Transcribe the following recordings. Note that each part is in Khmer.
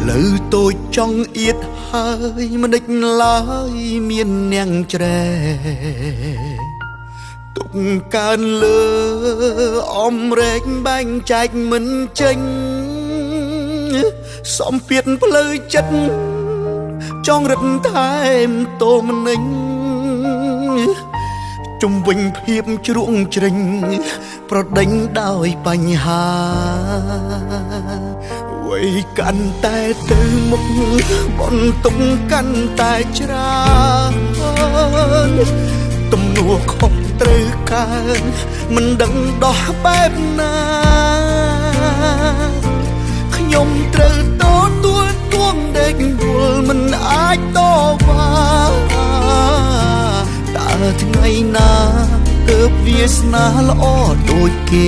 លូវតូចចង់អៀតហើយមិនដេចឡើយមាននាងច្រែទុកកើនលើអំរែកបែងចែកមិនចេញសំពៀតផ្លូវចិត្តចង់រត់ថែមតោមនិញជុំវិញភាពជ្រួងជ្រេញប្រដេញដោយបញ្ហាវ័យកាន់តែទៅមុខបន្ទុកកាន់តែច្រើនទំនួលខុសត្រូវកើនមិនដឹងដោះបែបណាខ្ញុំត្រូវទទួលទួងដេកវល់មិនអាចតវ៉ាតើថ្ងៃណាទើបវាសនាល្អដូចគេ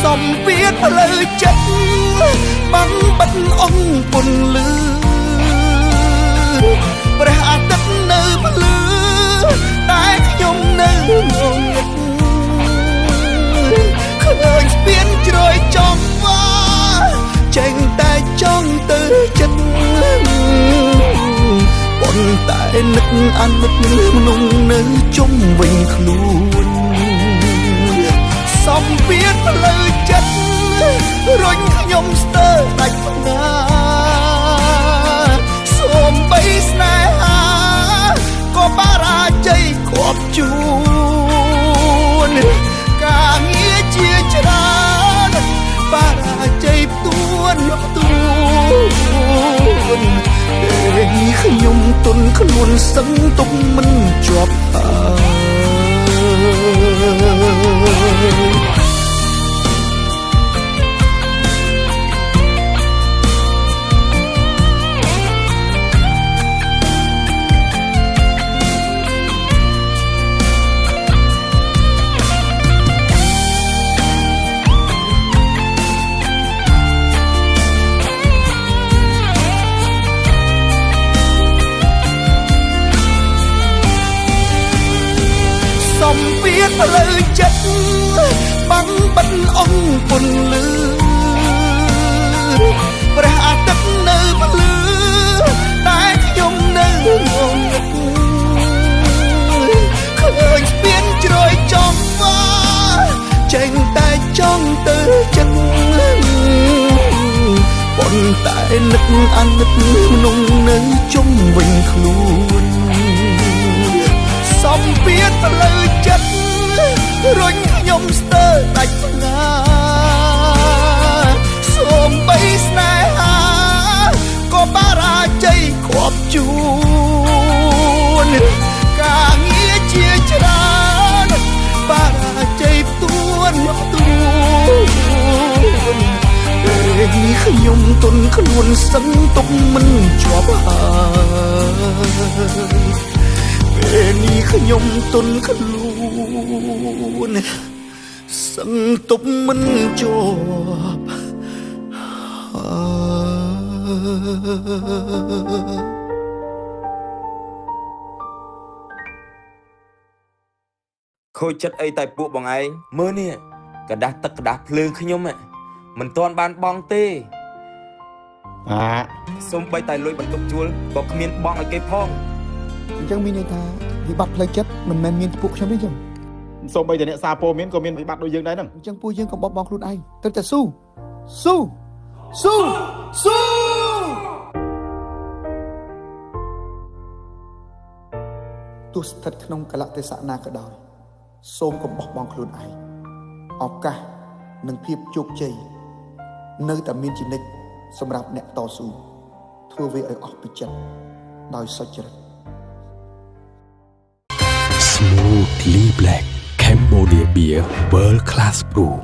សំពៀតផ្លូវចិត្តបាំងបិទអង្គពន្លឺព្រះអាទិត្យនៅភ្លឺតែខ្ញុំនៅងងឹតឃើញស្ពានជ្រោយចំវ៉ាចេញតែចង់ទៅចិត្តប៉ុន្តែនឹកអាណិតមនុស្សនៅជុំវិញខ្លួនសំពៀតផ្លូវចិត្តរុញខ្ញុំស្ទើរដាច់ផ្ងាសូមបីស្នេហាក៏បារាជ័យគ្រប់ជួនការងារជាច្រើនបារាជ័យផ្ទួននេះខ្ញុំទុនខ្លួនសឹងទុកមិនជាប់សំពៀតផ្លូវចិត្តបាំងបិទអង្គពន្លឺព្រះអាទិត្យនៅភ្លឺតែខ្ញុំនៅងងឹតឃើញស្ពានជ្រោយចំវ៉ាចេញតែចង់ទៅចិត្តប៉ុន្តែនឹកអាណិតមនុស្សនៅជុំវិញខ្លួនសំពៀតផ្លូវចិត្តរុញខ្ញុំស្ទើរដាច់ផ្ងាសូមបីស្នេហាក៏បារាជ័យគ្រប់ជួនការងារជាច្រើនបារាជ័យផ្ទួននេះខ្ញុំទុនខ្លួនសឹងទុកមិនជាប់ហើយពេលនេះខ្ញុំទុនខ្លួនសឹងទុកមិនជាប់ខូចចិត្តអីតែពួកបងឯងមើលនេះกระดาษទឹកกระดาษភ្លើងខ្ញុំមិនទាន់បានបងទេសូមបីតែលុយបន្ទប់ជួលក៏គ្មានបងឲ្យគេផងអញ្ចឹងមានន័យថាវិបត្តិផ្លូវចិត្តមិនមែនមានពួកខ្ញុំទេអញ្ចឹងសូម្បីតែអ្នកសារព័ត៌មានក៏មានវិបត្តិដូចយើងដែរហ្នឹងអញ្ចឹងពួកយើងក៏បោះបង់ខ្លួនឯងត្រូវតែស៊ូទោះស្ថិតក្នុងកលៈទេសៈណាក៏ដោយសូមកុំបោះបង់ខ្លួនឯងឱកាសនិងភាពជោគជ័យនៅតែមានជានិច្ចសម្រាប់អ្នកតស៊ូធ្វើវាឲ្យអស់ពីចិត្តដោយសុចរិត Smoothly Black Cambodia Beer World Class Brew